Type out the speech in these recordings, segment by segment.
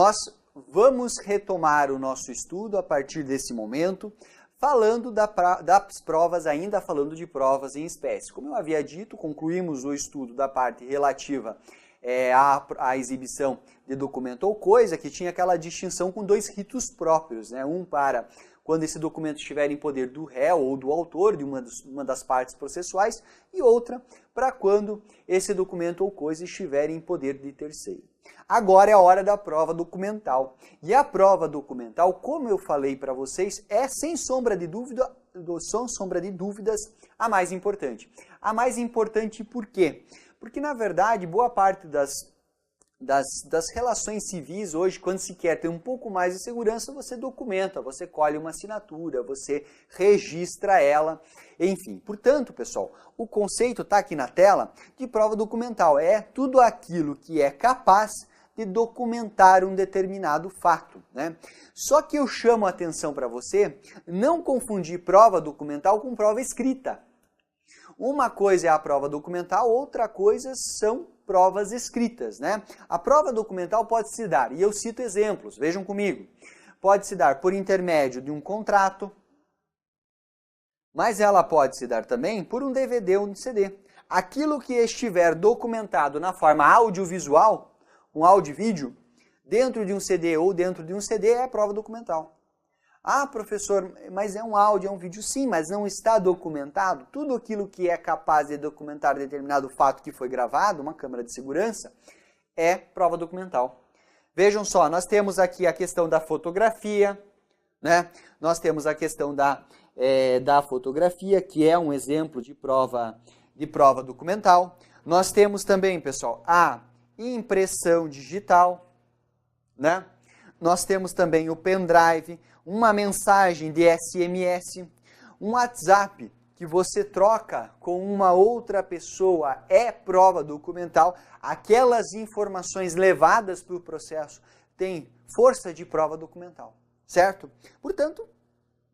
nós vamos retomar o nosso estudo a partir desse momento, falando das provas, ainda falando de provas em espécie. Como eu havia dito, concluímos o estudo da parte relativa à exibição de documento ou coisa, que tinha aquela distinção com dois ritos próprios, né? Um para quando esse documento estiver em poder do réu ou do autor de uma das partes processuais, e outra para quando esse documento ou coisa estiver em poder de terceiro. Agora é a hora da prova documental. E a prova documental, como eu falei para vocês, é sem sombra de dúvidas, a mais importante. A mais importante por quê? Porque, na verdade, boa parte das relações civis hoje, quando se quer ter um pouco mais de segurança, você documenta, você colhe uma assinatura, você registra ela, enfim. Portanto, pessoal, o conceito está aqui na tela de prova documental. É tudo aquilo que é capaz de documentar um determinado fato, né? Só que eu chamo a atenção para você não confundir prova documental com prova escrita. Uma coisa é a prova documental, outra coisa são provas escritas, né? A prova documental pode se dar, e eu cito exemplos, vejam comigo, pode se dar por intermédio de um contrato, mas ela pode se dar também por um DVD ou um CD. Aquilo que estiver documentado na forma audiovisual, um áudio e vídeo, dentro de um CD ou dentro de um CD é prova documental. Ah, professor, mas é um áudio, é um vídeo, sim, mas não está documentado. Tudo aquilo que é capaz de documentar determinado fato que foi gravado, uma câmera de segurança, é prova documental. Vejam só, nós temos aqui a questão da fotografia, né? Nós temos a questão da fotografia, que é um exemplo de prova documental. Nós temos também, pessoal, a impressão digital, né? Nós temos também o pendrive, uma mensagem de SMS, um WhatsApp que você troca com uma outra pessoa é prova documental. Aquelas informações levadas para o processo têm força de prova documental, certo? Portanto,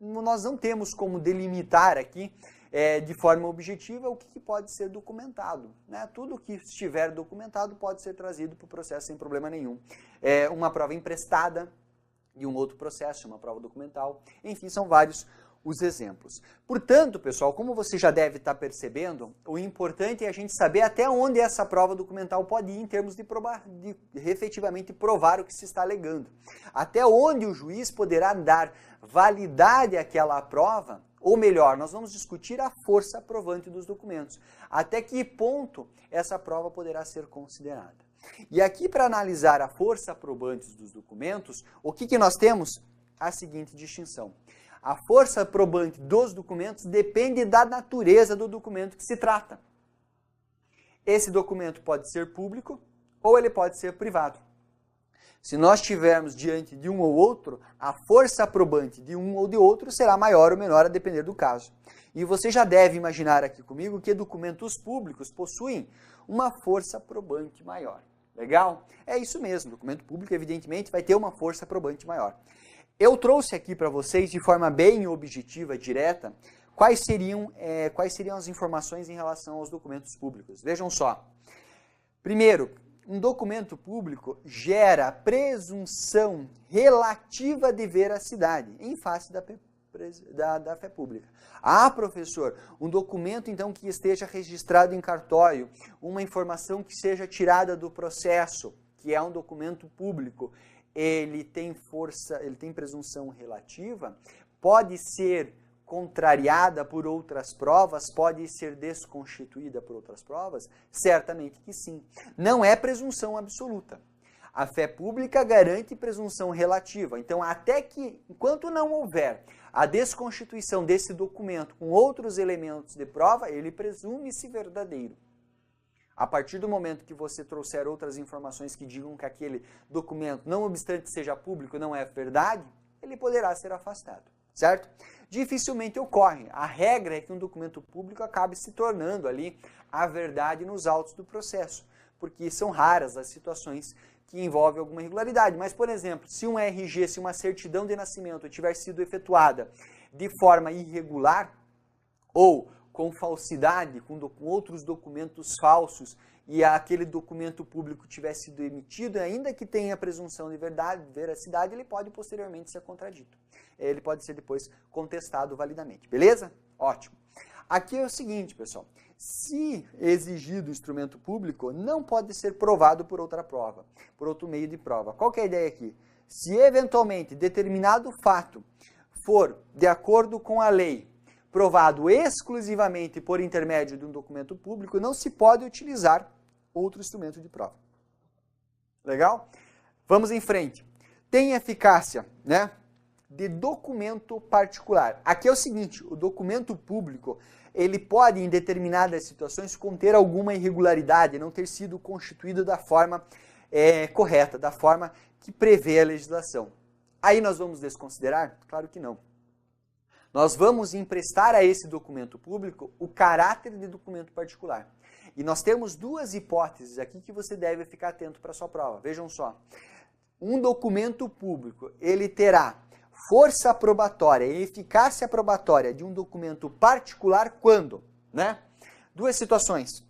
nós não temos como delimitar aqui de forma objetiva o que pode ser documentado, né? Tudo que estiver documentado pode ser trazido para o processo sem problema nenhum. Uma prova emprestada de um outro processo, uma prova documental, enfim, são vários os exemplos. Portanto, pessoal, como você já deve estar percebendo, o importante é a gente saber até onde essa prova documental pode ir em termos de efetivamente provar o que se está alegando. Até onde o juiz poderá dar validade àquela prova, ou melhor, nós vamos discutir a força provante dos documentos. Até que ponto essa prova poderá ser considerada. E aqui, para analisar a força probante dos documentos, o que nós temos? A seguinte distinção. A força probante dos documentos depende da natureza do documento que se trata. Esse documento pode ser público ou ele pode ser privado. Se nós estivermos diante de um ou outro, a força probante de um ou de outro será maior ou menor a depender do caso. E você já deve imaginar aqui comigo que documentos públicos possuem uma força probante maior. Legal? É isso mesmo, documento público evidentemente vai ter uma força probante maior. Eu trouxe aqui para vocês de forma bem objetiva, direta, quais seriam as informações em relação aos documentos públicos. Vejam só. Primeiro, um documento público gera presunção relativa de veracidade em face da fé pública. Ah, professor, um documento então que esteja registrado em cartório, uma informação que seja tirada do processo, que é um documento público, ele tem presunção relativa, pode ser contrariada por outras provas, pode ser desconstituída por outras provas? Certamente que sim. Não é presunção absoluta. A fé pública garante presunção relativa. Então, enquanto não houver a desconstituição desse documento com outros elementos de prova, ele presume-se verdadeiro. A partir do momento que você trouxer outras informações que digam que aquele documento, não obstante seja público, não é verdade, ele poderá ser afastado, certo? Dificilmente ocorre. A regra é que um documento público acabe se tornando ali a verdade nos autos do processo, porque são raras as situações que envolvem alguma irregularidade. Mas, por exemplo, se um RG, se uma certidão de nascimento tiver sido efetuada de forma irregular ou com falsidade, com outros documentos falsos e aquele documento público tivesse sido emitido, ainda que tenha presunção de veracidade, ele pode posteriormente ser contradito. Ele pode ser depois contestado validamente. Beleza? Ótimo. Aqui é o seguinte, pessoal. Se exigido instrumento público, não pode ser provado por outra prova, por outro meio de prova. Qual que é a ideia aqui? Se eventualmente determinado fato for, de acordo com a lei, provado exclusivamente por intermédio de um documento público, não se pode utilizar outro instrumento de prova. Legal? Vamos em frente. Tem eficácia, né, de documento particular. Aqui é o seguinte, o documento público, ele pode, em determinadas situações, conter alguma irregularidade, não ter sido constituído da forma correta, da forma que prevê a legislação. Aí nós vamos desconsiderar? Claro que não. Nós vamos emprestar a esse documento público o caráter de documento particular. E nós temos duas hipóteses aqui que você deve ficar atento para a sua prova. Vejam só. Um documento público, ele terá força probatória e eficácia probatória de um documento particular quando? Né? Duas situações.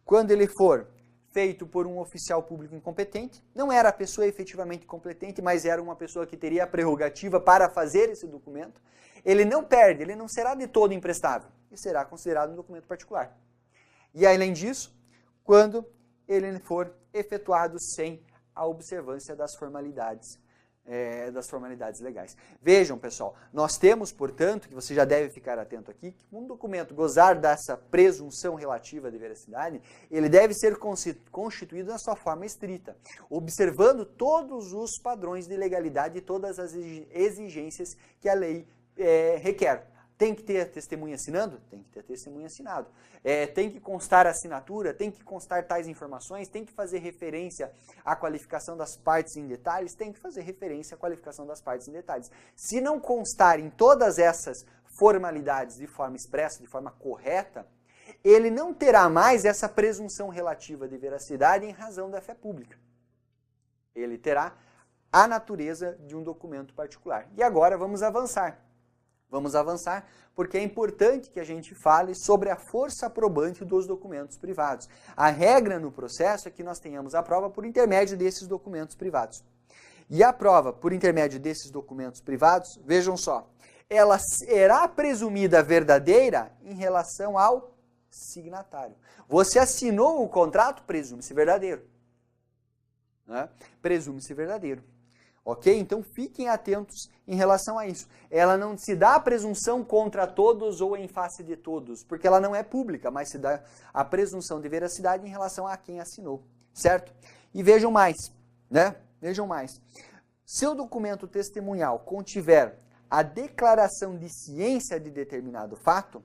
Quando ele for feito por um oficial público incompetente, não era a pessoa efetivamente competente, mas era uma pessoa que teria a prerrogativa para fazer esse documento, ele não perde, ele não será de todo imprestável, e será considerado um documento particular. E além disso, quando ele for efetuado sem a observância das formalidades legais. Vejam, pessoal, nós temos, portanto, que você já deve ficar atento aqui, que um documento gozar dessa presunção relativa de veracidade, ele deve ser constituído na sua forma estrita, observando todos os padrões de legalidade e todas as exigências que a lei requer. Tem que ter testemunha assinando? Tem que ter testemunha assinado. Tem que constar a assinatura? Tem que constar tais informações? Tem que fazer referência à qualificação das partes em detalhes? Tem que fazer referência à qualificação das partes em detalhes. Se não constar em todas essas formalidades de forma expressa, de forma correta, ele não terá mais essa presunção relativa de veracidade em razão da fé pública. Ele terá a natureza de um documento particular. E agora vamos avançar. Vamos avançar porque é importante que a gente fale sobre a força probante dos documentos privados. A regra no processo é que nós tenhamos a prova por intermédio desses documentos privados. E a prova por intermédio desses documentos privados, vejam só, ela será presumida verdadeira em relação ao signatário. Você assinou o contrato, presume-se verdadeiro. Né? Presume-se verdadeiro. Ok? Então fiquem atentos em relação a isso. Ela não se dá a presunção contra todos ou em face de todos, porque ela não é pública, mas se dá a presunção de veracidade em relação a quem assinou, certo? E vejam mais, né? Vejam mais. Se o documento testemunhal contiver a declaração de ciência de determinado fato,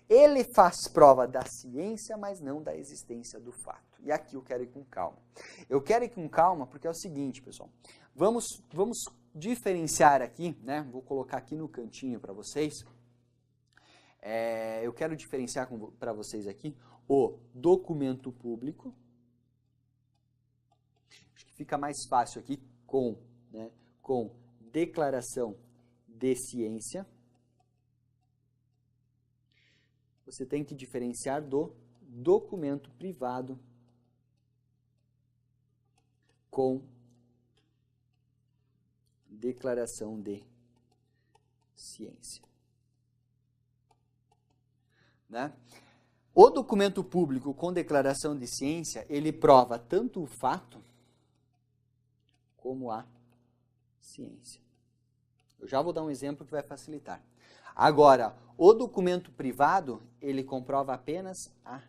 ele faz prova da ciência, mas não da existência do fato. E aqui eu quero ir com calma. Eu quero ir com calma porque é o seguinte, pessoal. Vamos diferenciar aqui, né? Vou colocar aqui no cantinho para vocês. Eu quero diferenciar para vocês aqui o documento público. Acho que fica mais fácil aqui com declaração de ciência. Você tem que diferenciar do documento privado com declaração de ciência. Né? O documento público com declaração de ciência, ele prova tanto o fato como a ciência. Eu já vou dar um exemplo que vai facilitar. Agora, o documento privado, ele comprova apenas a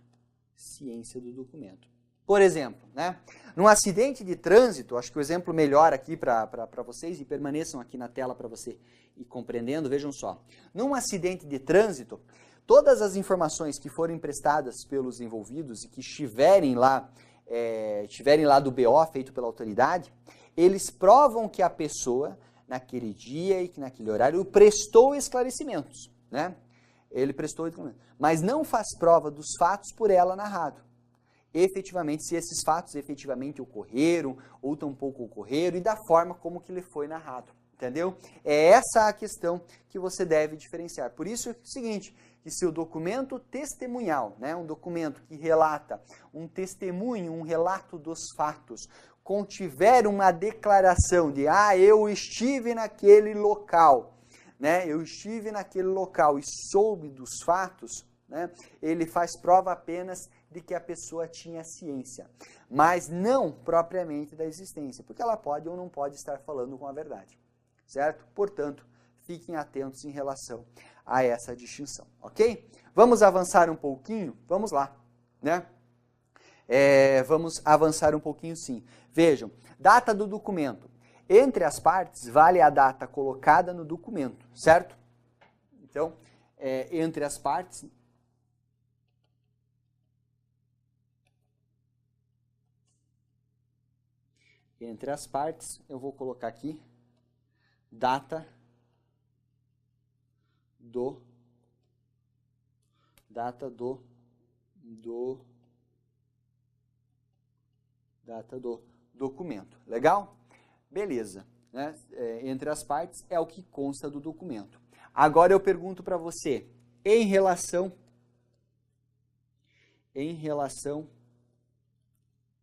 ciência do documento. Por exemplo, né, num acidente de trânsito, acho que o exemplo melhor aqui para vocês, e permaneçam aqui na tela para você ir compreendendo, vejam só. Num acidente de trânsito, todas as informações que forem prestadas pelos envolvidos e que estiverem lá do BO feito pela autoridade, eles provam que a pessoa, naquele dia e que naquele horário, prestou esclarecimentos, né? Ele prestou esclarecimentos, mas não faz prova dos fatos por ela narrado. Efetivamente, se esses fatos efetivamente ocorreram ou tampouco ocorreram e da forma como que lhe foi narrado. Entendeu? É essa a questão que você deve diferenciar. Por isso é o seguinte, que se o documento testemunhal, né, um documento que relata um testemunho, um relato dos fatos, contiver uma declaração de eu estive naquele local, né, eu estive naquele local e soube dos fatos, né, ele faz prova apenas de que a pessoa tinha ciência, mas não propriamente da existência, porque ela pode ou não pode estar falando com a verdade. Certo? Portanto, fiquem atentos em relação a essa distinção, ok? Vamos avançar um pouquinho? Vamos lá, né? Vamos avançar um pouquinho sim. Vejam, data do documento. Entre as partes, vale a data colocada no documento, certo? Então, entre as partes... Entre as partes, eu vou colocar aqui data do documento. Legal? Beleza. Né? Entre as partes é o que consta do documento. Agora eu pergunto para você, em relação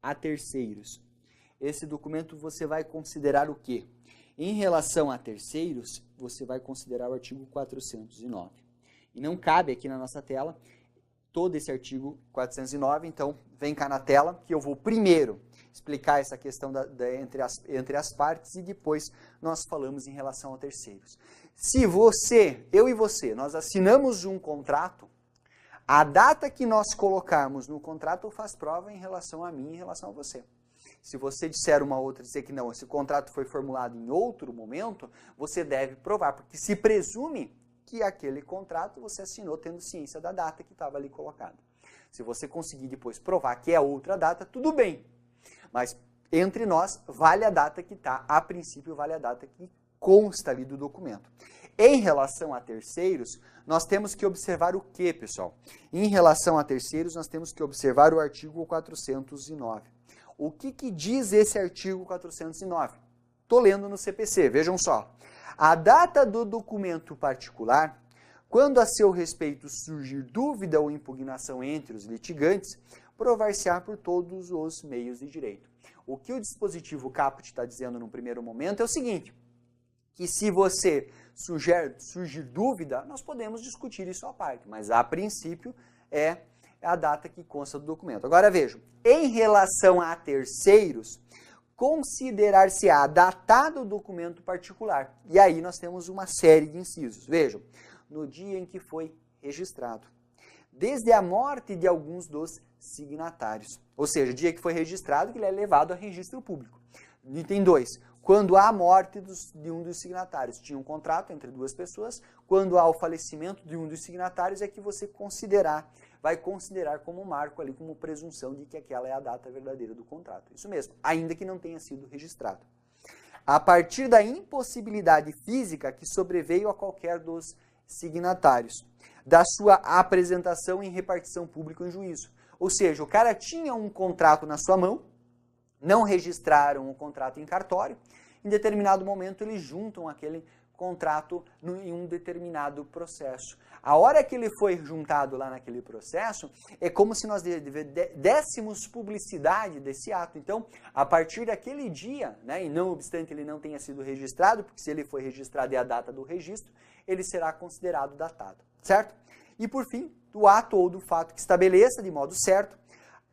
a terceiros, esse documento você vai considerar o quê? Em relação a terceiros, você vai considerar o artigo 409. E não cabe aqui na nossa tela todo esse artigo 409, então vem cá na tela que eu vou primeiro explicar essa questão entre as partes e depois nós falamos em relação a terceiros. Se você, eu e você, nós assinamos um contrato, a data que nós colocarmos no contrato faz prova em relação a mim e em relação a você. Se você disser uma outra, dizer que não, esse contrato foi formulado em outro momento, você deve provar, porque se presume que aquele contrato você assinou tendo ciência da data que estava ali colocada. Se você conseguir depois provar que é outra data, tudo bem. Mas entre nós, vale a data que está, a princípio vale a data que consta ali do documento. Em relação a terceiros, nós temos que observar o que, pessoal? Em relação a terceiros, nós temos que observar o artigo 409. O que diz esse artigo 409? Estou lendo no CPC, vejam só. A data do documento particular, quando a seu respeito surgir dúvida ou impugnação entre os litigantes, provar-se-á por todos os meios de direito. O que o dispositivo caput está dizendo no primeiro momento é o seguinte, que se você surgir dúvida, nós podemos discutir isso à parte, mas a princípio é a data que consta do documento. Agora vejam, em relação a terceiros, considerar-se-á datado o documento particular. E aí nós temos uma série de incisos. Vejam, no dia em que foi registrado, desde a morte de alguns dos signatários. Ou seja, o dia que foi registrado, que ele é levado a registro público. Item 2. Quando há a morte de um dos signatários. Tinha um contrato entre duas pessoas. Quando há o falecimento de um dos signatários, é que você vai considerar como marco ali, como presunção de que aquela é a data verdadeira do contrato. Isso mesmo, ainda que não tenha sido registrado. A partir da impossibilidade física que sobreveio a qualquer dos signatários, da sua apresentação em repartição pública em juízo. Ou seja, o cara tinha um contrato na sua mão, não registraram o contrato em cartório, em determinado momento eles juntam aquele contrato em um determinado processo. A hora que ele foi juntado lá naquele processo, é como se nós dessemos publicidade desse ato. Então, a partir daquele dia, né, e não obstante ele não tenha sido registrado, porque se ele foi registrado é a data do registro, ele será considerado datado, certo? E por fim, do ato ou do fato que estabeleça de modo certo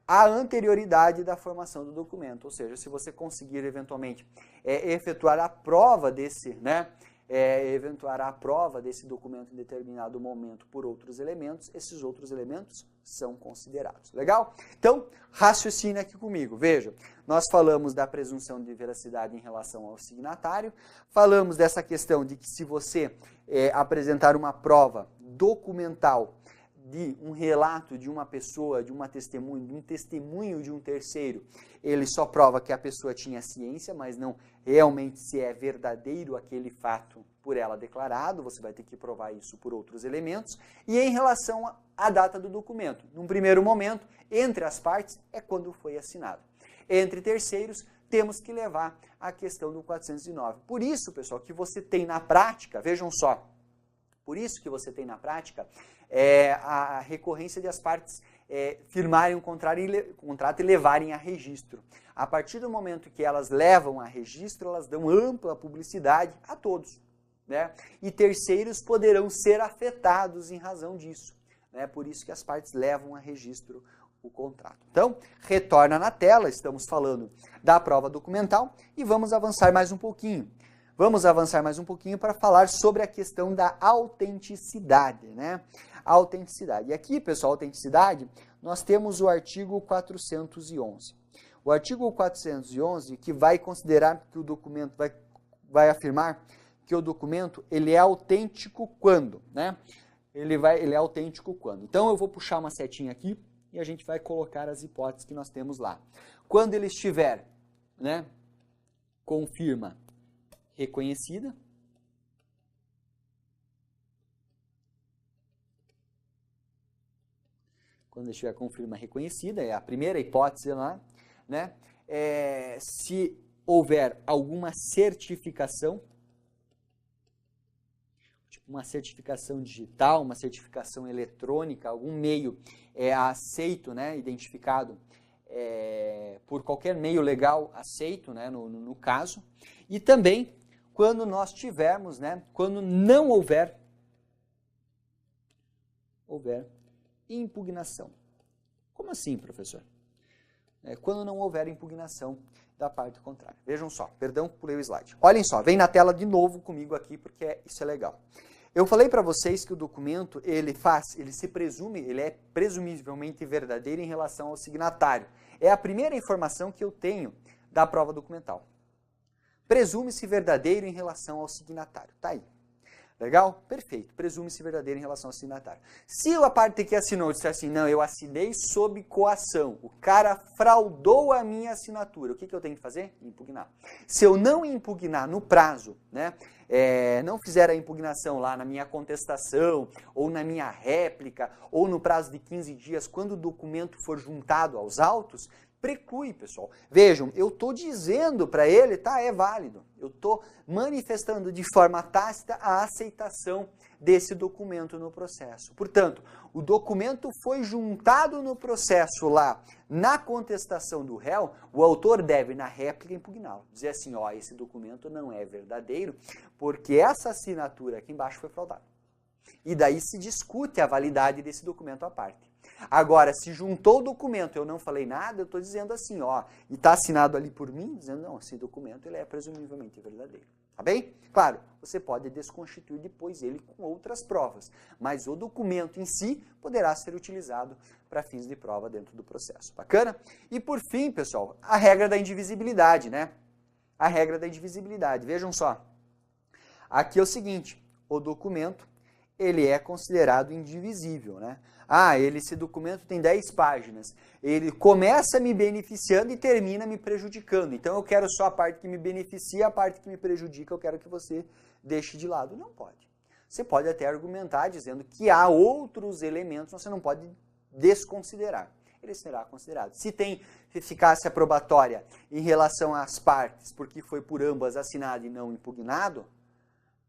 a anterioridade da formação do documento. Ou seja, se você conseguir eventualmente efetuar a prova desse, documento em determinado momento por outros elementos, esses outros elementos são considerados. Legal? Então, raciocine aqui comigo. Veja, nós falamos da presunção de veracidade em relação ao signatário, falamos dessa questão de que se você apresentar uma prova documental de um relato de uma pessoa, de um testemunho de um terceiro, ele só prova que a pessoa tinha ciência, mas não realmente se é verdadeiro aquele fato por ela declarado, você vai ter que provar isso por outros elementos. E em relação à data do documento, num primeiro momento, entre as partes, é quando foi assinado. Entre terceiros, temos que levar a questão do 409. Por isso, pessoal, que você tem na prática, vejam só, por isso que você tem na prática a recorrência de as partes firmarem um contrato e levarem a registro. A partir do momento que elas levam a registro, elas dão ampla publicidade a todos, né? E terceiros poderão ser afetados em razão disso, né? Por isso que as partes levam a registro o contrato. Então, retorna na tela, estamos falando da prova documental e vamos avançar mais um pouquinho. Vamos avançar mais um pouquinho para falar sobre a questão da autenticidade, né? Autenticidade. E aqui, pessoal, autenticidade, nós temos o artigo 411. O artigo 411 que vai considerar que o documento, vai afirmar que o documento ele é autêntico quando, né? Ele é autêntico quando. Então, eu vou puxar uma setinha aqui e a gente vai colocar as hipóteses que nós temos lá. Quando ele estiver, né, com firma reconhecida, quando ele estiver com firma reconhecida, é a primeira hipótese lá, né, se houver alguma certificação, tipo uma certificação digital, uma certificação eletrônica, algum meio aceito, né, identificado por qualquer meio legal aceito, né, no caso, e também quando nós tivermos, né, quando não houver impugnação. Como assim, professor? Quando não houver impugnação da parte contrária. Vejam só, perdão, pulei o slide. Olhem só, vem na tela de novo comigo aqui, porque isso é legal. Eu falei para vocês que o documento, ele é presumivelmente verdadeiro em relação ao signatário. É a primeira informação que eu tenho da prova documental. Presume-se verdadeiro em relação ao signatário. Tá aí. Legal? Perfeito. Presume-se verdadeiro em relação ao signatário. Se a parte que assinou disser assim, não, eu assinei sob coação, o cara fraudou a minha assinatura, o que eu tenho que fazer? Impugnar. Se eu não impugnar no prazo, né, não fizer a impugnação lá na minha contestação, ou na minha réplica, ou no prazo de 15 dias, quando o documento for juntado aos autos, preclui, pessoal. Vejam, eu estou dizendo para ele, tá, é válido. Eu estou manifestando de forma tácita a aceitação desse documento no processo. Portanto, o documento foi juntado no processo lá, na contestação do réu, o autor deve, na réplica, impugná-lo. Dizer assim, ó, esse documento não é verdadeiro, porque essa assinatura aqui embaixo foi fraudada. E daí se discute a validade desse documento à parte. Agora, se juntou o documento, eu não falei nada, eu estou dizendo assim, ó, e está assinado ali por mim, dizendo, não, esse documento ele é presumivelmente verdadeiro. Tá bem? Claro, você pode desconstituir depois ele com outras provas, mas o documento em si poderá ser utilizado para fins de prova dentro do processo. Bacana? E por fim, pessoal, a regra da indivisibilidade, né? A regra da indivisibilidade. Vejam só. Aqui é o seguinte, o documento ele é considerado indivisível, né? Ah, esse documento tem 10 páginas. Ele começa me beneficiando e termina me prejudicando. Então, eu quero só a parte que me beneficia, a parte que me prejudica, eu quero que você deixe de lado. Não pode. Você pode até argumentar dizendo que há outros elementos que você não pode desconsiderar. Ele será considerado. Se tem eficácia probatória em relação às partes, porque foi por ambas assinado e não impugnado,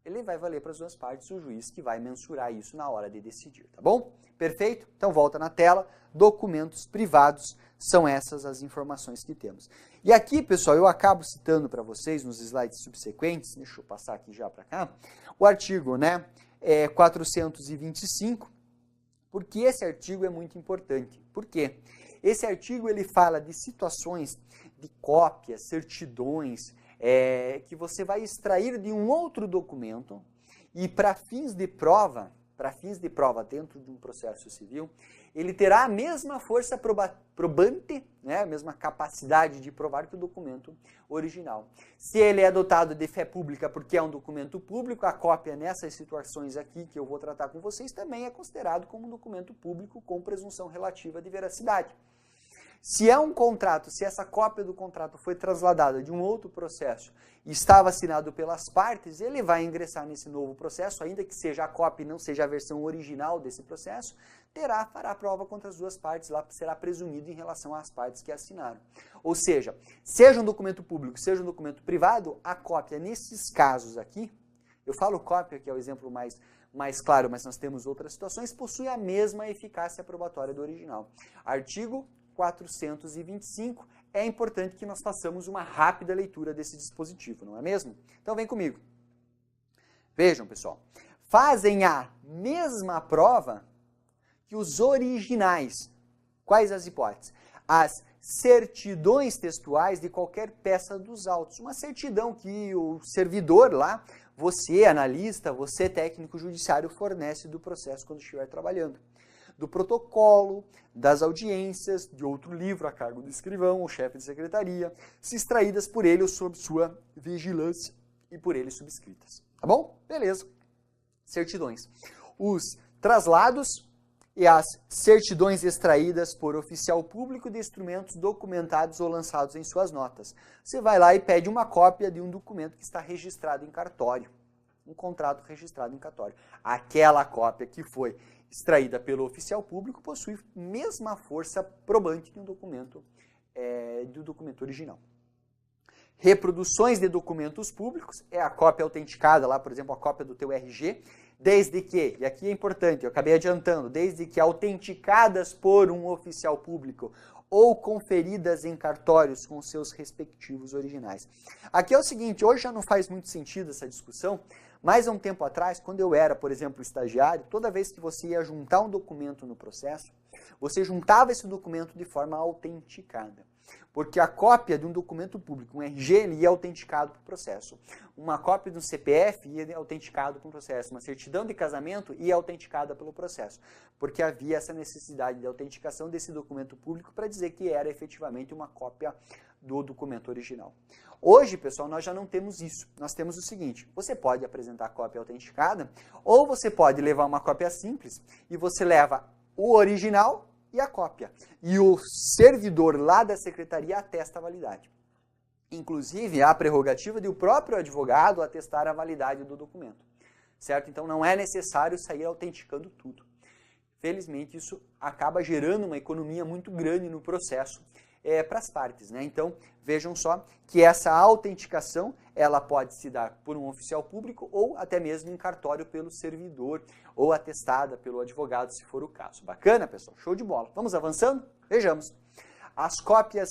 ele vai valer para as duas partes, o juiz que vai mensurar isso na hora de decidir, tá bom? Perfeito? Então volta na tela, documentos privados, são essas as informações que temos. E aqui, pessoal, eu acabo citando para vocês nos slides subsequentes, deixa eu passar aqui já para cá, o artigo, né, 425, porque esse artigo é muito importante. Por quê? Esse artigo ele fala de situações de cópias, certidões, que você vai extrair de um outro documento e para fins de prova dentro de um processo civil, ele terá a mesma força probante, né, a mesma capacidade de provar que o documento original. Se ele é dotado de fé pública porque é um documento público, a cópia nessas situações aqui que eu vou tratar com vocês também é considerado como um documento público com presunção relativa de veracidade. Se é um contrato, se essa cópia do contrato foi trasladada de um outro processo e estava assinado pelas partes, ele vai ingressar nesse novo processo, ainda que seja a cópia e não seja a versão original desse processo, fará a prova contra as duas partes, lá será presumido em relação às partes que assinaram. Ou seja, seja um documento público, seja um documento privado, a cópia nesses casos aqui, eu falo cópia, que é o exemplo mais claro, mas nós temos outras situações, possui a mesma eficácia probatória do original. Artigo 425, é importante que nós façamos uma rápida leitura desse dispositivo, não é mesmo? Então vem comigo. Vejam, pessoal, fazem a mesma prova que os originais. Quais as hipóteses? As certidões textuais de qualquer peça dos autos. Uma certidão que o servidor lá, você analista, você técnico judiciário, fornece do processo quando estiver trabalhando. Do protocolo, das audiências, de outro livro a cargo do escrivão ou chefe de secretaria, se extraídas por ele ou sob sua vigilância e por ele subscritas. Tá bom? Beleza. Certidões. Os traslados e as certidões extraídas por oficial público de instrumentos documentados ou lançados em suas notas. Você vai lá e pede uma cópia de um documento que está registrado em cartório. Um contrato registrado em cartório. Aquela cópia que foi extraída pelo oficial público possui mesma força probante do documento original. Reproduções de documentos públicos, é a cópia autenticada lá, por exemplo, a cópia do teu RG, desde que, e aqui é importante, eu acabei adiantando, desde que autenticadas por um oficial público ou conferidas em cartórios com seus respectivos originais. Aqui é o seguinte, hoje já não faz muito sentido essa discussão, mas há um tempo atrás, quando eu era, por exemplo, estagiário, toda vez que você ia juntar um documento no processo, você juntava esse documento de forma autenticada. Porque a cópia de um documento público, um RG, ele ia autenticado para o processo. Uma cópia de um CPF ia autenticado para o processo. Uma certidão de casamento ia autenticada pelo processo. Porque havia essa necessidade de autenticação desse documento público para dizer que era efetivamente uma cópia do documento original. Hoje, pessoal, nós já não temos isso. Nós temos o seguinte, você pode apresentar a cópia autenticada, ou você pode levar uma cópia simples, e você leva o original e a cópia. E o servidor lá da secretaria atesta a validade. Inclusive, há a prerrogativa de o próprio advogado atestar a validade do documento. Certo? Então, não é necessário sair autenticando tudo. Felizmente, isso acaba gerando uma economia muito grande no processo para as partes, né? Então, vejam só que essa autenticação, ela pode se dar por um oficial público ou até mesmo em cartório pelo servidor ou atestada pelo advogado, se for o caso. Bacana, pessoal? Show de bola. Vamos avançando? Vejamos. As cópias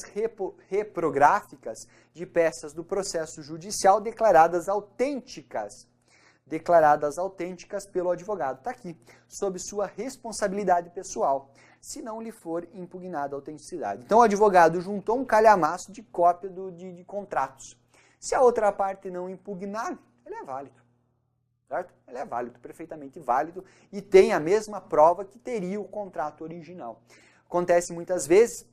reprográficas de peças do processo judicial declaradas autênticas pelo advogado. Está aqui, sob sua responsabilidade pessoal, se não lhe for impugnada a autenticidade. Então, o advogado juntou um calhamaço de cópia de contratos. Se a outra parte não impugnar, ele é válido. Certo? Ele é válido, perfeitamente válido, e tem a mesma prova que teria o contrato original. Acontece muitas vezes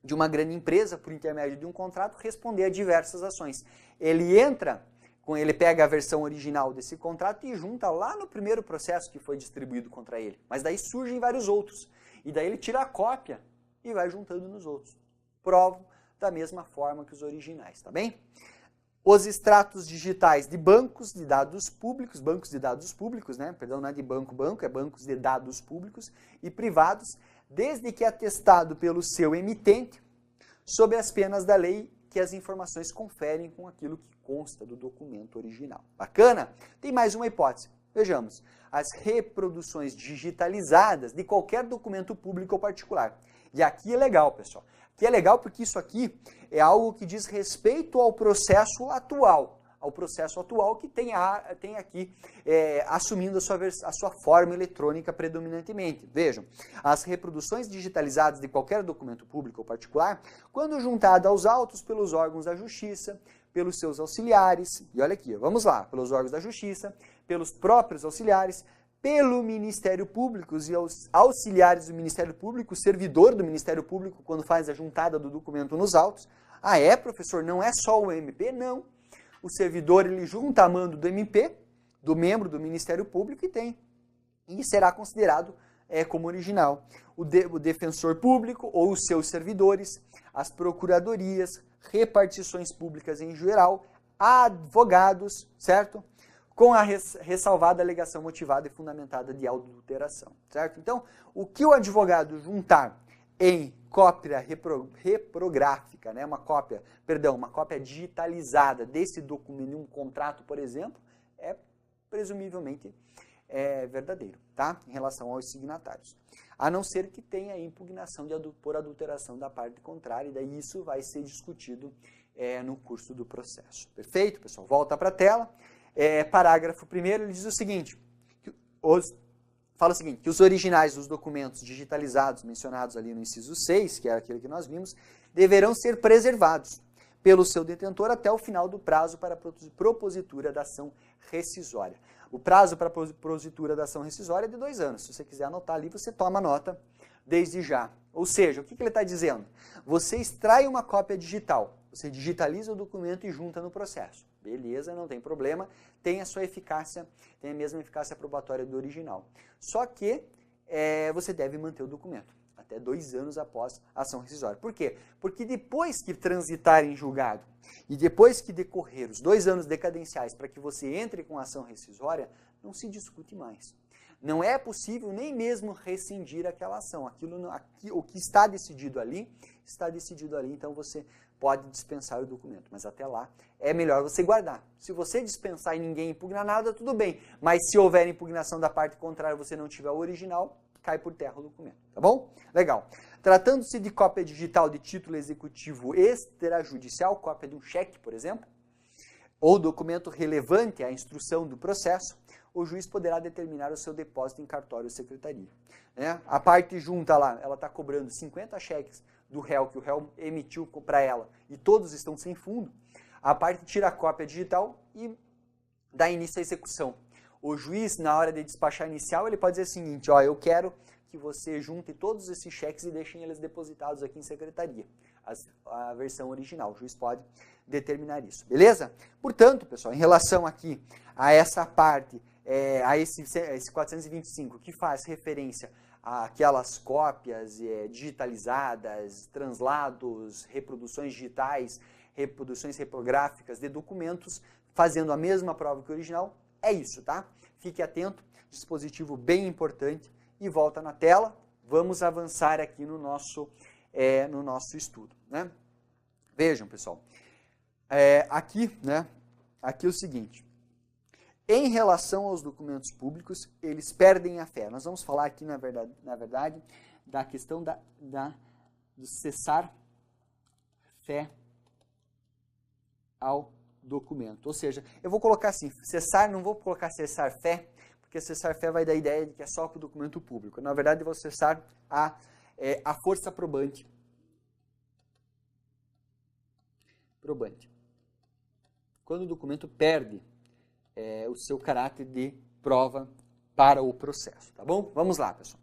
de uma grande empresa, por intermédio de um contrato, responder a diversas ações. Ele pega a versão original desse contrato e junta lá no primeiro processo que foi distribuído contra ele. Mas daí surgem vários outros. E daí ele tira a cópia e vai juntando nos outros. Provo da mesma forma que os originais, tá bem? Os extratos digitais de bancos de dados públicos, né? Perdão, não é de banco, é bancos de dados públicos e privados, desde que atestado pelo seu emitente, sob as penas da lei que as informações conferem com aquilo que consta do documento original. Bacana? Tem mais uma hipótese. Vejamos. As reproduções digitalizadas de qualquer documento público ou particular. E aqui é legal, pessoal. Aqui é legal porque isso aqui é algo que diz respeito ao processo atual. Ao processo atual que tem aqui assumindo a sua forma eletrônica predominantemente. Vejam, as reproduções digitalizadas de qualquer documento público ou particular, quando juntada aos autos pelos órgãos da Justiça, pelos seus auxiliares, e olha aqui, vamos lá, pelos órgãos da Justiça, pelos próprios auxiliares, pelo Ministério Público e os auxiliares do Ministério Público, o servidor do Ministério Público, quando faz a juntada do documento nos autos. Ah, é, professor? Não é só o MP? Não. O servidor, ele junta a mando do MP, do membro do Ministério Público e será considerado como original. O defensor público ou os seus servidores, as procuradorias, repartições públicas em geral, advogados, certo? Com a ressalvada alegação motivada e fundamentada de adulteração, certo? Então, o que o advogado juntar em cópia reprográfica, né, uma cópia digitalizada desse documento, um contrato, por exemplo, é presumivelmente verdadeiro, tá? Em relação aos signatários. A não ser que tenha impugnação por adulteração da parte contrária, e daí isso vai ser discutido no curso do processo. Perfeito, pessoal? Volta para a tela. Parágrafo 1º, ele diz o seguinte, que os originais dos documentos digitalizados mencionados ali no inciso 6, que é aquele que nós vimos, deverão ser preservados pelo seu detentor até o final do prazo para a propositura da ação rescisória. O prazo para a propositura da ação rescisória é de 2 anos. Se você quiser anotar ali, você toma nota desde já. Ou seja, o que ele está dizendo? Você extrai uma cópia digital, você digitaliza o documento e junta no processo. Beleza, não tem problema, tem a sua eficácia, tem a mesma eficácia probatória do original. Só que você deve manter o documento até 2 anos após a ação rescisória. Por quê? Porque depois que transitar em julgado e depois que decorrer os 2 anos decadenciais para que você entre com a ação rescisória, não se discute mais. Não é possível nem mesmo rescindir aquela ação. O que está decidido ali, então você pode dispensar o documento. Mas até lá, é melhor você guardar. Se você dispensar e ninguém impugnar nada, tudo bem. Mas se houver impugnação da parte contrária e você não tiver o original, cai por terra o documento. Tá bom? Legal. Tratando-se de cópia digital de título executivo extrajudicial, cópia de um cheque, por exemplo, ou documento relevante à instrução do processo, o juiz poderá determinar o seu depósito em cartório ou secretaria. A parte junta lá, ela está cobrando 50 cheques do réu, que o réu emitiu para ela, e todos estão sem fundo. A parte tira a cópia digital e dá início à execução. O juiz, na hora de despachar inicial, ele pode dizer o seguinte, eu quero que você junte todos esses cheques e deixem eles depositados aqui em secretaria. A versão original, o juiz pode determinar isso, beleza? Portanto, pessoal, em relação aqui a essa parte, a esse 425, que faz referência àquelas cópias digitalizadas, translados, reproduções digitais, reproduções reprográficas de documentos, fazendo a mesma prova que o original, é isso, tá? Fique atento, dispositivo bem importante, e volta na tela, vamos avançar aqui no nosso estudo, né? Vejam, pessoal, aqui é o seguinte, em relação aos documentos públicos, eles perdem a fé. Nós vamos falar aqui, na verdade, da questão do cessar fé ao documento. Ou seja, eu vou colocar assim, não vou colocar cessar fé, porque cessar fé vai dar a ideia de que é só para o documento público. Na verdade, eu vou cessar a força probante. Quando o documento perde o seu caráter de prova para o processo, tá bom? Vamos lá, pessoal.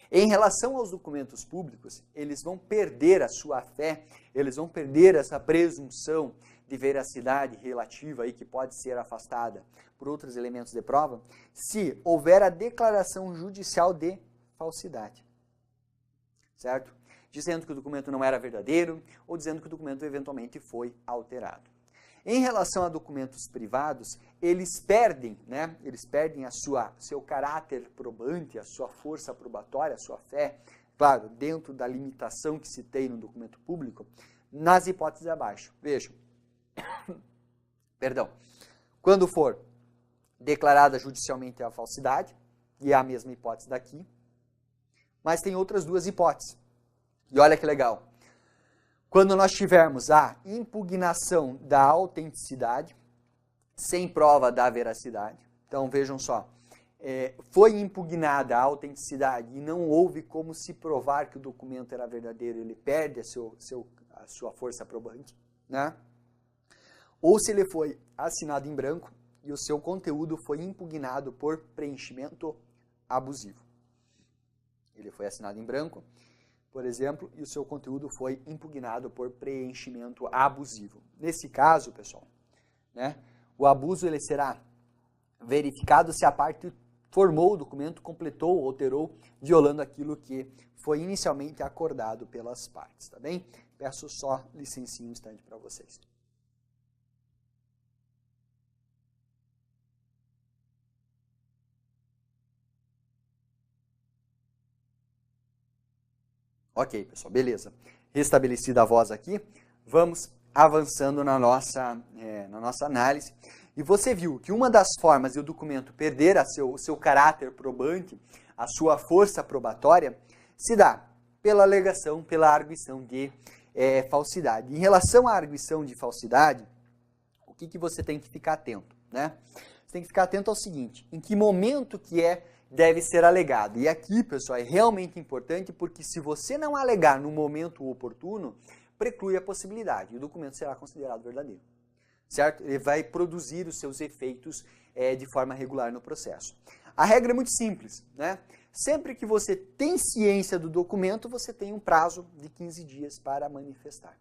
Em relação aos documentos públicos, eles vão perder a sua fé, eles vão perder essa presunção de veracidade relativa aí que pode ser afastada por outros elementos de prova, se houver a declaração judicial de falsidade, certo? Dizendo que o documento não era verdadeiro ou dizendo que o documento eventualmente foi alterado. Em relação a documentos privados, eles perdem, seu caráter probante, a sua força probatória, a sua fé, claro, dentro da limitação que se tem no documento público, nas hipóteses abaixo. Vejam, quando for declarada judicialmente a falsidade, e é a mesma hipótese daqui, mas tem outras 2 hipóteses. E olha que legal. Quando nós tivermos a impugnação da autenticidade, sem prova da veracidade, então vejam só, foi impugnada a autenticidade e não houve como se provar que o documento era verdadeiro, ele perde a sua força probante, né? Ou se ele foi assinado em branco e o seu conteúdo foi impugnado por preenchimento abusivo. Ele foi assinado em branco, por exemplo, e o seu conteúdo foi impugnado por preenchimento abusivo. Nesse caso, pessoal, o abuso ele será verificado se a parte formou o documento, completou, alterou, violando aquilo que foi inicialmente acordado pelas partes, tá bem? Peço só licencinha um instante para vocês. Ok, pessoal, beleza. Restabelecida a voz aqui, vamos avançando na nossa análise. E você viu que uma das formas de o documento perder o seu caráter probante, a sua força probatória, se dá pela alegação, pela arguição de falsidade. Em relação à arguição de falsidade, o que você tem que ficar atento, né? Você tem que ficar atento ao seguinte, em que momento que deve ser alegado. E aqui, pessoal, é realmente importante porque se você não alegar no momento oportuno, preclui a possibilidade e o documento será considerado verdadeiro. Certo? Ele vai produzir os seus efeitos de forma regular no processo. A regra é muito simples, né? Sempre que você tem ciência do documento, você tem um prazo de 15 dias para manifestar.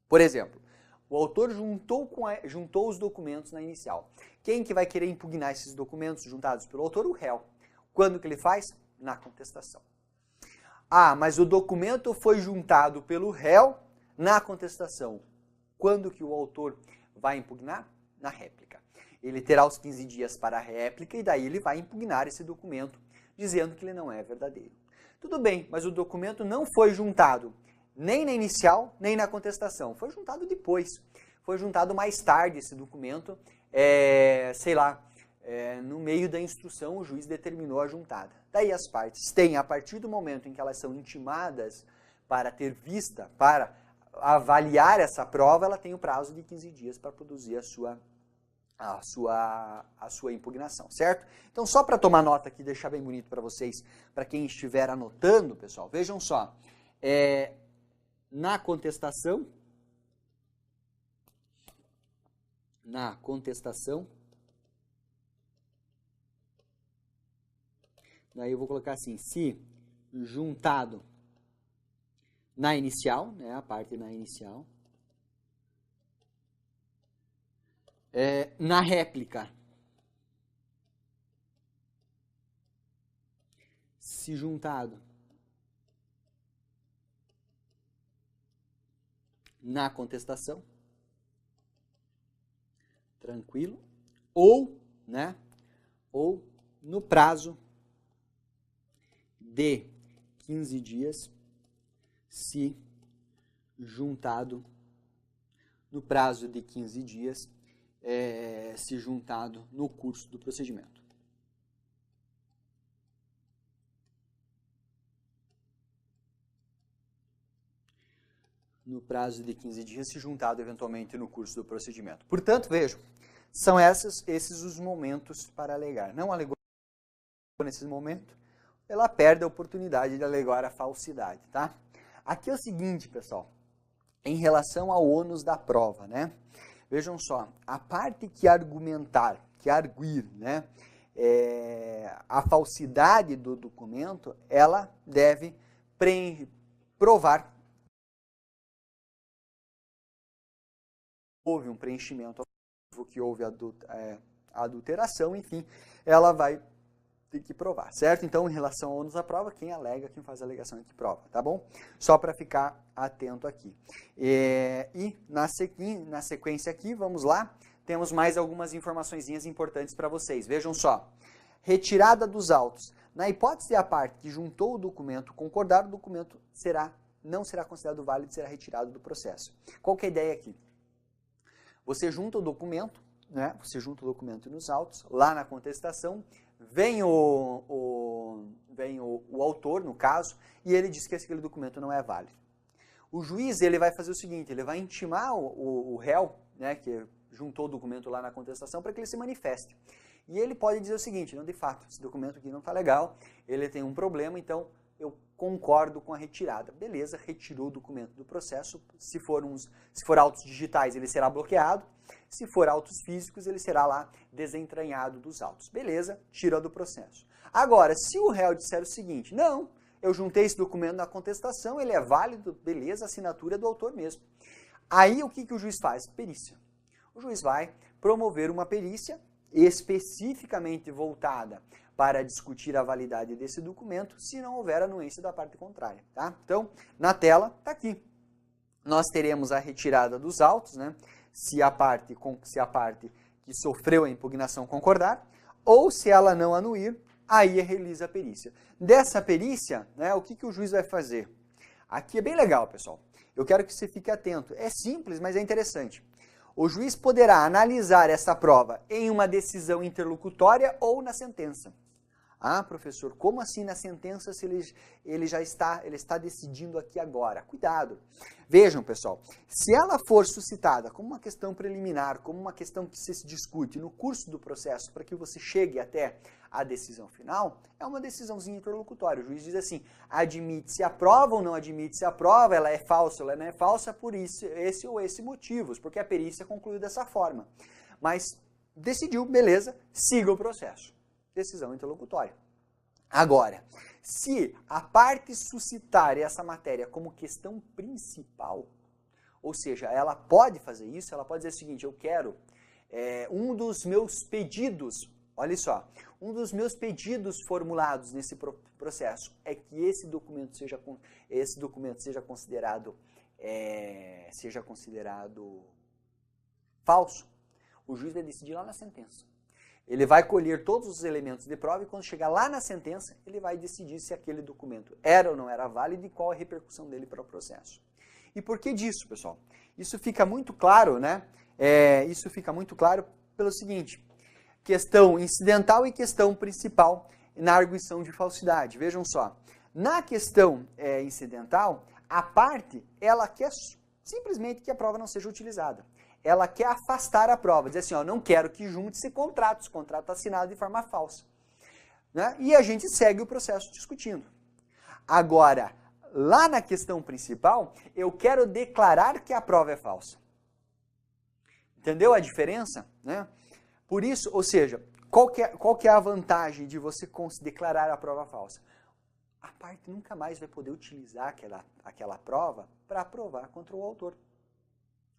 Por exemplo, o autor juntou os documentos na inicial. Quem que vai querer impugnar esses documentos juntados pelo autor? O réu. Quando que ele faz? Na contestação. Ah, mas o documento foi juntado pelo réu na contestação. Quando que o autor vai impugnar? Na réplica. Ele terá os 15 dias para a réplica e daí ele vai impugnar esse documento, dizendo que ele não é verdadeiro. Tudo bem, mas o documento não foi juntado nem na inicial, nem na contestação. Foi juntado depois. Foi juntado mais tarde esse documento, sei lá, no meio da instrução o juiz determinou a juntada. Daí as partes têm, a partir do momento em que elas são intimadas para ter vista, para avaliar essa prova, ela tem o prazo de 15 dias para produzir a sua impugnação, certo? Então, só para tomar nota aqui, deixar bem bonito para vocês, para quem estiver anotando, pessoal, vejam só, na contestação, daí eu vou colocar assim, se juntado na inicial, né, a parte na inicial, na réplica, se juntado na contestação, tranquilo, ou no prazo de 15 dias, se juntado no prazo de 15 dias, se juntado no curso do procedimento. No prazo de 15 dias, se juntado eventualmente no curso do procedimento. Portanto, vejam, são esses os momentos para alegar. Não alegou nesse momento, ela perde a oportunidade de alegar a falsidade, tá? Aqui é o seguinte, pessoal, em relação ao ônus da prova, né? Vejam só, a parte que argumentar, que arguir, né, a falsidade do documento, ela deve provar que houve um preenchimento, que houve adulteração, enfim, ela vai ter que provar, certo? Então, em relação ao ônus da prova, quem alega, quem faz a alegação é que prova, tá bom? Só para ficar atento aqui. E na sequência aqui, vamos lá, temos mais algumas informaçõezinhas importantes para vocês. Vejam só, retirada dos autos. Na hipótese de a parte que juntou o documento concordar, o documento não será considerado válido e será retirado do processo. Qual que é a ideia aqui? Você junta o documento, né? Você junta o documento nos autos, lá na contestação, vem o autor, no caso, e ele diz que aquele documento não é válido. O juiz ele vai fazer o seguinte, ele vai intimar o réu, né, que juntou o documento lá na contestação, para que ele se manifeste. E ele pode dizer o seguinte, não, de fato, esse documento aqui não está legal, ele tem um problema, então eu concordo com a retirada. Beleza, retirou o documento do processo, se for autos digitais ele será bloqueado, se for autos físicos ele será lá desentranhado dos autos. Beleza, tira do processo. Agora, se o réu disser o seguinte, não, eu juntei esse documento na contestação, ele é válido, beleza, a assinatura é do autor mesmo. Aí o que o juiz faz? Perícia. O juiz vai promover uma perícia especificamente voltada para discutir a validade desse documento se não houver anuência da parte contrária. Tá? Então, na tela, está aqui. Nós teremos a retirada dos autos, né? se a parte que sofreu a impugnação concordar, ou se ela não anuir, aí realiza a perícia. Dessa perícia, né, o que o juiz vai fazer? Aqui é bem legal, pessoal. Eu quero que você fique atento. É simples, mas é interessante. O juiz poderá analisar essa prova em uma decisão interlocutória ou na sentença. Ah, professor, como assim na sentença se ele está decidindo aqui agora? Cuidado. Vejam, pessoal, se ela for suscitada como uma questão preliminar, como uma questão que se discute no curso do processo para que você chegue até a decisão final, é uma decisãozinha interlocutória. O juiz diz assim, admite-se a prova ou não admite-se a prova, ela é falsa ou ela não é falsa por isso, esse ou esse motivos, porque a perícia concluiu dessa forma. Mas decidiu, beleza, siga o processo. Decisão interlocutória. Agora, se a parte suscitar essa matéria como questão principal, ou seja, ela pode fazer isso, ela pode dizer o seguinte, eu quero um dos meus pedidos, olha só, um dos meus pedidos formulados nesse processo é que esse documento seja considerado falso. O juiz vai decidir lá na sentença. Ele vai colher todos os elementos de prova e quando chegar lá na sentença, ele vai decidir se aquele documento era ou não era válido e qual a repercussão dele para o processo. E por que disso, pessoal? Isso fica muito claro, né? Isso fica muito claro pelo seguinte, questão incidental e questão principal na arguição de falsidade. Vejam só, na questão incidental, a parte, ela quer simplesmente que a prova não seja utilizada. Ela quer afastar a prova, dizer assim, ó, não quero que junte-se contratos, contrato assinado de forma falsa. Né? E a gente segue o processo discutindo. Agora, lá na questão principal, eu quero declarar que a prova é falsa. Entendeu a diferença? Né? Por isso, ou seja, qual que é a vantagem de você declarar a prova falsa? A parte nunca mais vai poder utilizar aquela prova para provar contra o autor.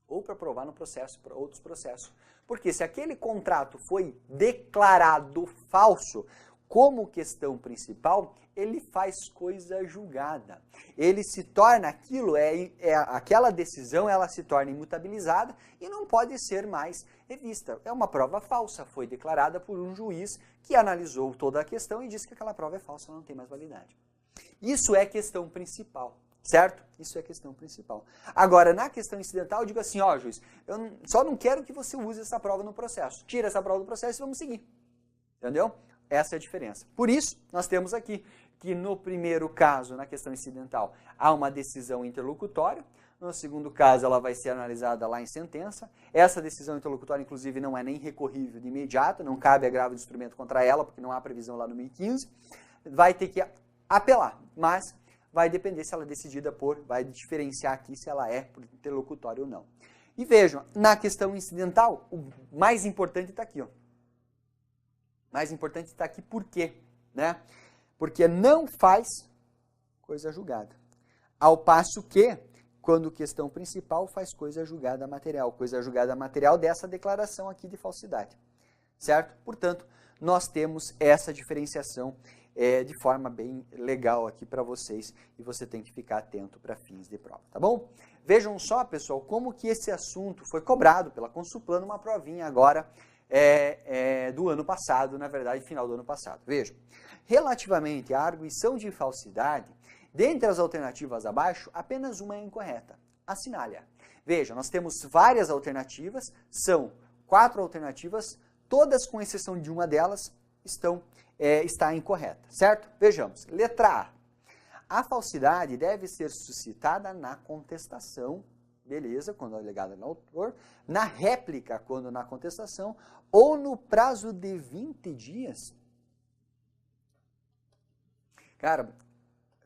Ou para provar no processo, para outros processos. Porque se aquele contrato foi declarado falso como questão principal, ele faz coisa julgada. Ele se torna aquilo, aquela decisão, ela se torna imutabilizada e não pode ser mais revista. É uma prova falsa, foi declarada por um juiz que analisou toda a questão e disse que aquela prova é falsa, ela não tem mais validade. Isso é questão principal. Certo? Isso é a questão principal. Agora, na questão incidental, eu digo assim, ó, juiz, eu só não quero que você use essa prova no processo. Tira essa prova do processo e vamos seguir. Entendeu? Essa é a diferença. Por isso, nós temos aqui que no primeiro caso, na questão incidental, há uma decisão interlocutória. No segundo caso, ela vai ser analisada lá em sentença. Essa decisão interlocutória, inclusive, não é nem recorrível de imediato, não cabe agravo de instrumento contra ela, porque não há previsão lá no 1015. Vai ter que apelar, mas vai depender se ela é decidida vai diferenciar aqui se ela é por interlocutório ou não. E vejam, na questão incidental, o mais importante está aqui, ó. Mais importante está aqui por quê? Né? Porque não faz coisa julgada. Ao passo que, quando questão principal, faz coisa julgada material dessa declaração aqui de falsidade. Certo? Portanto, nós temos essa diferenciação de forma bem legal aqui para vocês e você tem que ficar atento para fins de prova, tá bom? Vejam só, pessoal, como que esse assunto foi cobrado pela Consulplan numa provinha agora do ano passado, na verdade, final do ano passado. Vejam, relativamente à arguição de falsidade, dentre as alternativas abaixo, apenas uma é incorreta, assinale-a. Veja, nós temos várias alternativas, são 4 alternativas, todas com exceção de uma delas está incorreta, certo? Vejamos, letra A. A falsidade deve ser suscitada na contestação, beleza, quando alegada no autor, na réplica, quando na contestação, ou no prazo de 20 dias. Cara,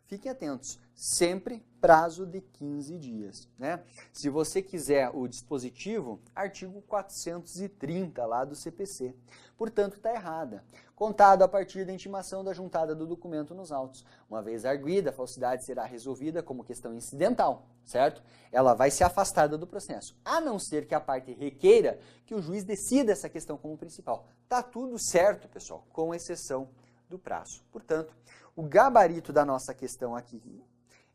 fiquem atentos, sempre prazo de 15 dias, né? Se você quiser o dispositivo, artigo 430 lá do CPC. Portanto, está errada. Contado a partir da intimação da juntada do documento nos autos. Uma vez arguida, a falsidade será resolvida como questão incidental, certo? Ela vai ser afastada do processo, a não ser que a parte requeira que o juiz decida essa questão como principal. Tá tudo certo, pessoal, com exceção do prazo. Portanto, o gabarito da nossa questão aqui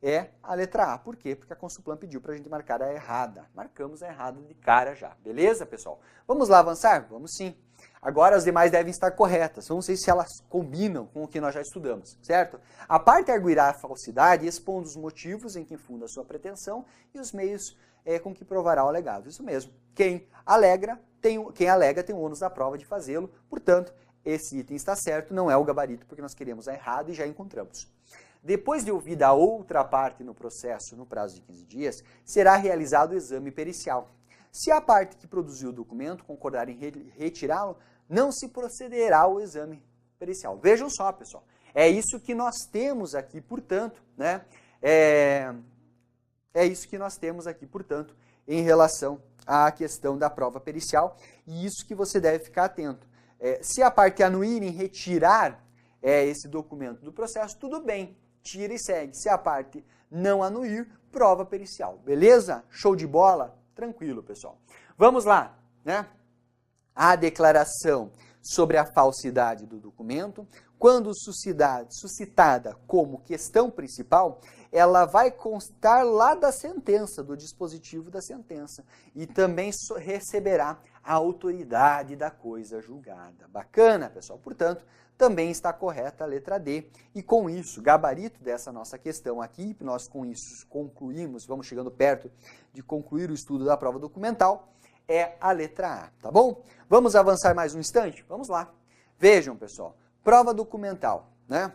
é a letra A. Por quê? Porque a Consulplan pediu para a gente marcar a errada. Marcamos a errada de cara já. Beleza, pessoal? Vamos lá avançar? Vamos sim. Agora as demais devem estar corretas. Vamos ver se elas combinam com o que nós já estudamos, certo? A parte arguirá a falsidade expondo os motivos em que funda a sua pretensão e os meios com que provará o alegado. Isso mesmo. Quem alega tem o ônus da prova de fazê-lo. Portanto, esse item está certo, não é o gabarito, porque nós queremos a errada e já encontramos. Depois de ouvida a outra parte no processo no prazo de 15 dias, será realizado o exame pericial. Se a parte que produziu o documento concordar em retirá-lo, não se procederá ao exame pericial. Vejam só, pessoal. É isso que nós temos aqui, portanto, né? É isso que nós temos aqui, portanto, em relação à questão da prova pericial. E isso que você deve ficar atento. Se a parte anuir em retirar esse documento do processo, tudo bem. Tira e segue. Se a parte não anuir, prova pericial. Beleza? Show de bola? Tranquilo, pessoal. Vamos lá, né? A declaração sobre a falsidade do documento, quando suscitada como questão principal, ela vai constar lá da sentença, do dispositivo da sentença, e também receberá a autoridade da coisa julgada. Bacana, pessoal? Portanto, também está correta a letra D. E com isso, gabarito dessa nossa questão aqui, nós com isso concluímos, vamos chegando perto de concluir o estudo da prova documental, é a letra A, tá bom? Vamos avançar mais um instante? Vamos lá. Vejam, pessoal, prova documental, né?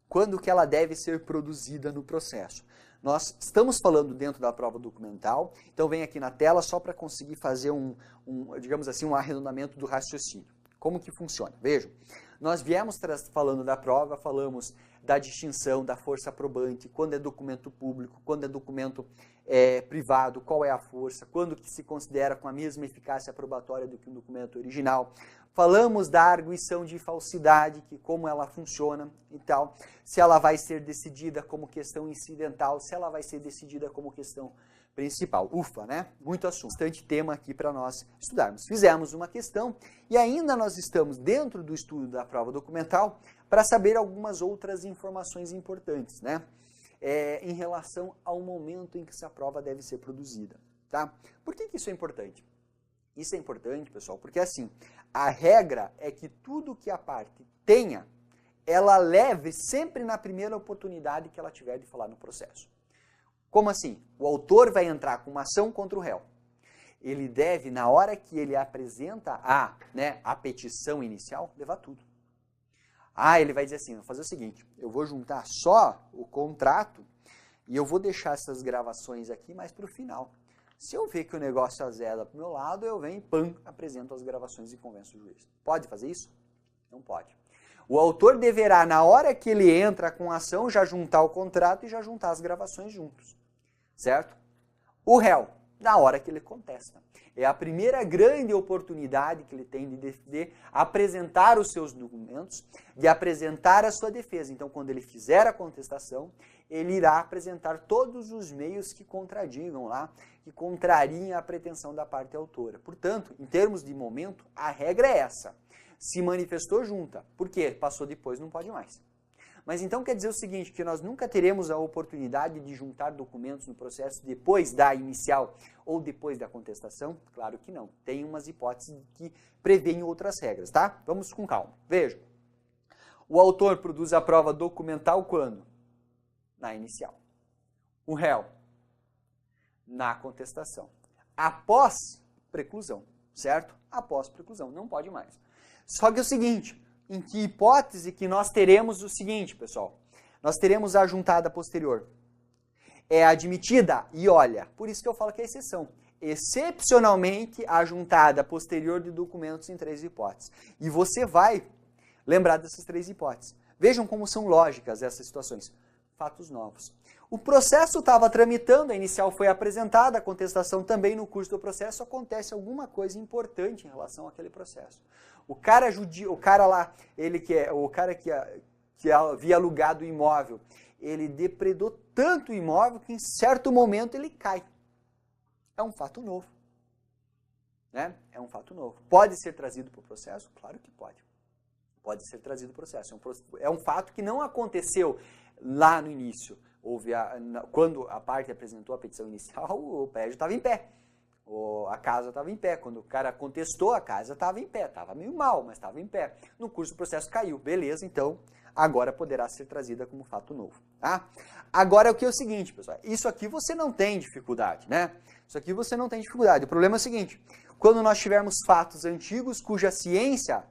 Quando que ela deve ser produzida no processo? Nós estamos falando dentro da prova documental, então vem aqui na tela só para conseguir fazer digamos assim, um arredondamento do raciocínio. Como que funciona? Vejam, nós viemos falando da prova, falamos da distinção da força probante, quando é documento público, quando é documento privado, qual é a força, quando que se considera com a mesma eficácia probatória do que um documento original. Falamos da arguição de falsidade, como ela funciona e tal, se ela vai ser decidida como questão incidental, se ela vai ser decidida como questão principal. Ufa, né? Muito assunto. Bastante tema aqui para nós estudarmos. Fizemos uma questão e ainda nós estamos dentro do estudo da prova documental para saber algumas outras informações importantes, né? Em relação ao momento em que essa prova deve ser produzida, tá? Por que isso é importante? Isso é importante, pessoal, porque assim, a regra é que tudo que a parte tenha, ela leve sempre na primeira oportunidade que ela tiver de falar no processo. Como assim? O autor vai entrar com uma ação contra o réu. Ele deve, na hora que ele apresenta a petição inicial, levar tudo. Ele vai dizer assim, vou fazer o seguinte, eu vou juntar só o contrato e eu vou deixar essas gravações aqui mais para o final. Se eu ver que o negócio azeda para o meu lado, eu venho e apresento as gravações e convenço o juiz. Pode fazer isso? Não pode. O autor deverá, na hora que ele entra com a ação, já juntar o contrato e já juntar as gravações juntos. Certo? O réu, na hora que ele contesta. É a primeira grande oportunidade que ele tem de apresentar os seus documentos, de apresentar a sua defesa. Então, quando ele fizer a contestação, ele irá apresentar todos os meios que contradigam lá, que contrariem a pretensão da parte autora. Portanto, em termos de momento, a regra é essa. Se manifestou, junta. Por quê? Passou depois, não pode mais. Mas então quer dizer o seguinte, que nós nunca teremos a oportunidade de juntar documentos no processo depois da inicial ou depois da contestação? Claro que não. Tem umas hipóteses que prevêem outras regras, tá? Vamos com calma. Vejam. O autor produz a prova documental quando? Na inicial. O réu? Na contestação. Após preclusão, certo? Após preclusão, não pode mais. Só que é o seguinte, em que hipótese que nós teremos o seguinte, pessoal? Nós teremos a juntada posterior. É admitida e olha, por isso que eu falo que é exceção. Excepcionalmente, a juntada posterior de documentos em 3 hipóteses. E você vai lembrar dessas 3 hipóteses. Vejam como são lógicas essas situações. Fatos novos. O processo estava tramitando, a inicial foi apresentada, a contestação também no curso do processo, acontece alguma coisa importante em relação àquele processo. O cara lá, o cara que havia alugado o imóvel, ele depredou tanto o imóvel que em certo momento ele cai. É um fato novo. Né? É um fato novo. Pode ser trazido para o processo? Claro que pode. pode ser trazido o processo. É um fato que não aconteceu lá no início. Quando a parte apresentou a petição inicial, o prédio estava em pé. A casa estava em pé. Quando o cara contestou, a casa estava em pé. Estava meio mal, mas estava em pé. No curso, o processo caiu. Beleza, então, agora poderá ser trazida como fato novo. Tá? Agora, o que é o seguinte, pessoal. Isso aqui você não tem dificuldade, né? Isso aqui você não tem dificuldade. O problema é o seguinte. Quando nós tivermos fatos antigos cuja ciência,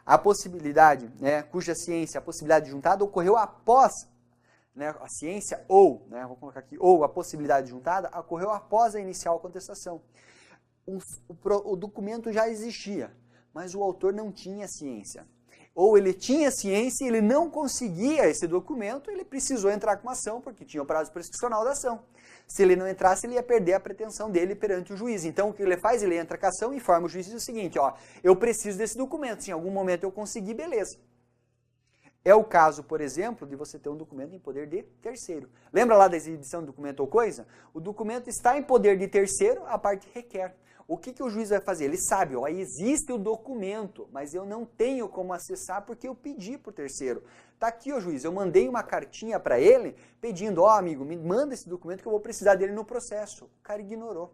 a possibilidade de juntada ocorreu após, né, a ciência ou, né, vou colocar aqui, ou a possibilidade juntada ocorreu após a inicial contestação. O documento já existia, mas o autor não tinha ciência. Ou ele tinha ciência e ele não conseguia esse documento, ele precisou entrar com uma ação, porque tinha o prazo prescricional da ação. Se ele não entrasse, ele ia perder a pretensão dele perante o juiz. Então, o que ele faz? Ele entra com a ação e informa o juiz e diz o seguinte, ó, eu preciso desse documento, se em algum momento eu conseguir, beleza. É o caso, por exemplo, de você ter um documento em poder de terceiro. Lembra lá da exibição do documento ou coisa? O documento está em poder de terceiro, a parte requer. O que o juiz vai fazer? Ele sabe, ó, existe o documento, mas eu não tenho como acessar porque eu pedi para o terceiro. Está aqui, ó, juiz, eu mandei uma cartinha para ele pedindo, ó, amigo, me manda esse documento que eu vou precisar dele no processo. O cara ignorou.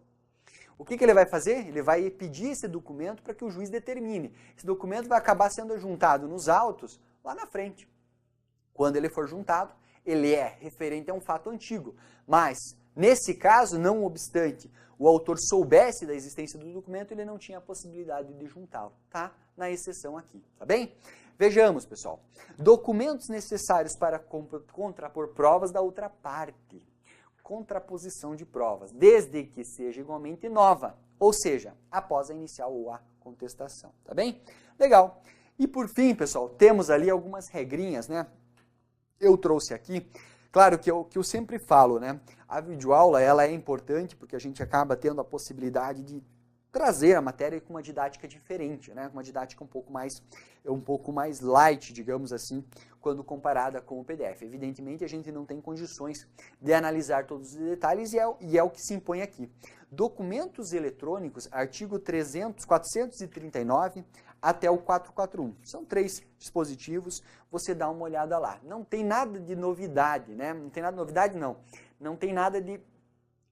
O que ele vai fazer? Ele vai pedir esse documento para que o juiz determine. Esse documento vai acabar sendo juntado nos autos lá na frente. Quando ele for juntado, ele é referente a um fato antigo. Mas, nesse caso, não obstante o autor soubesse da existência do documento, ele não tinha a possibilidade de juntá-lo, tá? Na exceção aqui, tá bem? Vejamos, pessoal. Documentos necessários para contrapor provas da outra parte. Contraposição de provas, desde que seja igualmente nova, ou seja, após a inicial ou a contestação, tá bem? Legal. E por fim, pessoal, temos ali algumas regrinhas, né? Eu trouxe aqui, claro que eu sempre falo, né? A videoaula, ela é importante porque a gente acaba tendo a possibilidade de trazer a matéria com uma didática diferente, né? Uma didática um pouco mais light, digamos assim, quando comparada com o PDF. Evidentemente, a gente não tem condições de analisar todos os detalhes e é o que se impõe aqui. Documentos eletrônicos, artigo 439 até o 441. São 3 dispositivos, você dá uma olhada lá. Não tem nada de novidade, né? Não tem nada de novidade, não. Não tem nada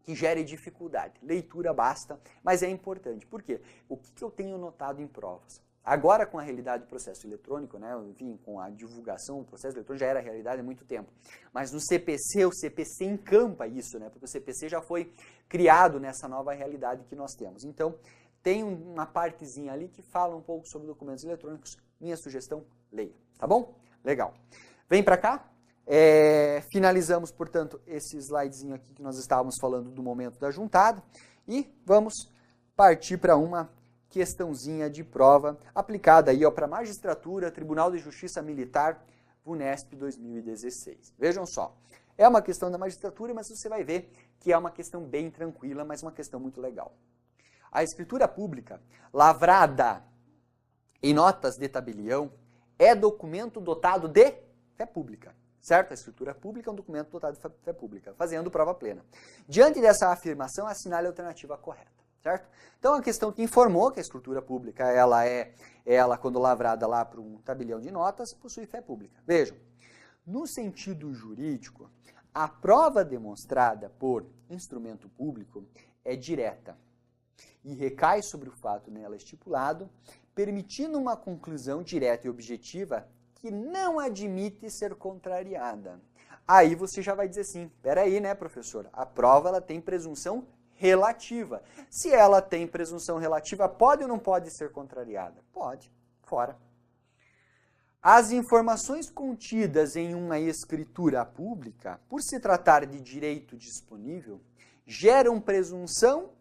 que gere dificuldade. Leitura basta, mas é importante. Por quê? O que eu tenho notado em provas? Agora, com a realidade do processo eletrônico, né, enfim, com a divulgação do processo eletrônico, já era realidade há muito tempo. Mas no CPC, o CPC encampa isso, né, porque o CPC já foi criado nessa nova realidade que nós temos. Então, tem uma partezinha ali que fala um pouco sobre documentos eletrônicos. Minha sugestão, leia. Tá bom? Legal. Vem para cá. Finalizamos, portanto, esse slidezinho aqui que nós estávamos falando do momento da juntada e vamos partir para uma questãozinha de prova aplicada aí para magistratura, Tribunal de Justiça Militar, VUNESP 2016. Vejam só, é uma questão da magistratura, mas você vai ver que é uma questão bem tranquila, mas uma questão muito legal. A escritura pública, lavrada em notas de tabelião, é documento dotado de fé pública. Certo? A escritura pública é um documento dotado de fé pública, fazendo prova plena. Diante dessa afirmação, assinale a alternativa correta. Certo? Então, a questão que informou que a escritura pública, ela quando lavrada lá para um tabelião de notas, possui fé pública. Vejam, no sentido jurídico, a prova demonstrada por instrumento público é direta e recai sobre o fato nela estipulado, permitindo uma conclusão direta e objetiva que não admite ser contrariada. Aí você já vai dizer assim, peraí, né, professor? A prova ela tem presunção relativa. Se ela tem presunção relativa, pode ou não pode ser contrariada? Pode, fora. As informações contidas em uma escritura pública, por se tratar de direito disponível, geram presunção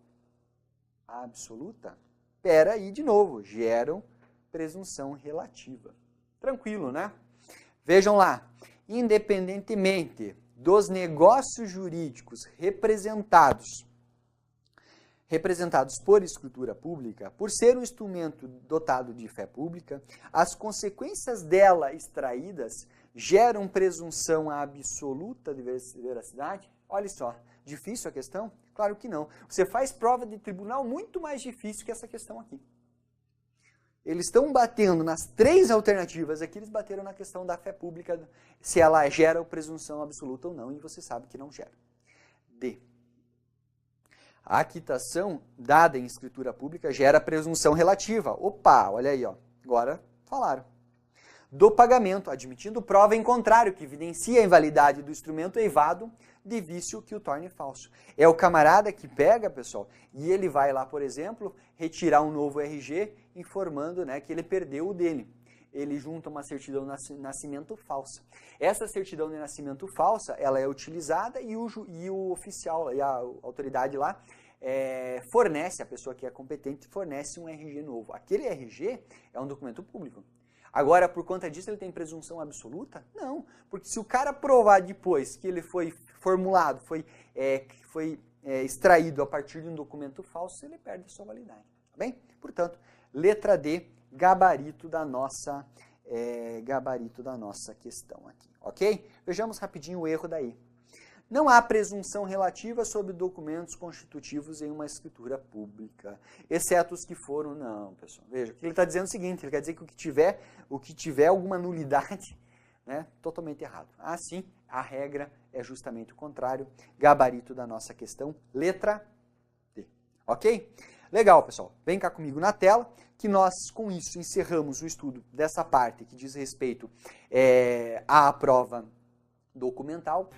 absoluta? Peraí, de novo, geram presunção relativa. Tranquilo, né? Vejam lá, independentemente dos negócios jurídicos representados por escritura pública, por ser um instrumento dotado de fé pública, as consequências dela extraídas geram presunção absoluta de veracidade? Olha só, difícil a questão? Claro que não. Você faz prova de tribunal muito mais difícil que essa questão aqui. Eles estão batendo nas 3 alternativas aqui, eles bateram na questão da fé pública, se ela gera presunção absoluta ou não, e você sabe que não gera. D. A quitação dada em escritura pública gera presunção relativa. Opa, olha aí, ó. Agora falaram. Do pagamento, admitindo prova em contrário, que evidencia a invalidade do instrumento eivado de vício que o torne falso. É o camarada que pega, pessoal, e ele vai lá, por exemplo, retirar um novo RG, informando, né, que ele perdeu o dele. Ele junta uma certidão de nascimento falsa. Essa certidão de nascimento falsa, ela é utilizada e o oficial, e a autoridade lá, fornece, a pessoa que é competente, fornece um RG novo. Aquele RG é um documento público. Agora, por conta disso, ele tem presunção absoluta? Não, porque se o cara provar depois que ele foi formulado, foi extraído a partir de um documento falso, ele perde a sua validade, tá bem? Portanto, letra D, gabarito da nossa questão aqui, ok? Vejamos rapidinho o erro daí. Não há presunção relativa sobre documentos constitutivos em uma escritura pública, exceto os que foram... Não, pessoal, veja, ele está dizendo o seguinte, ele quer dizer que o que tiver alguma nulidade, né, totalmente errado. Assim, a regra é justamente o contrário, gabarito da nossa questão, letra D, ok? Legal, pessoal, vem cá comigo na tela, que nós, com isso, encerramos o estudo dessa parte que diz respeito à prova documental.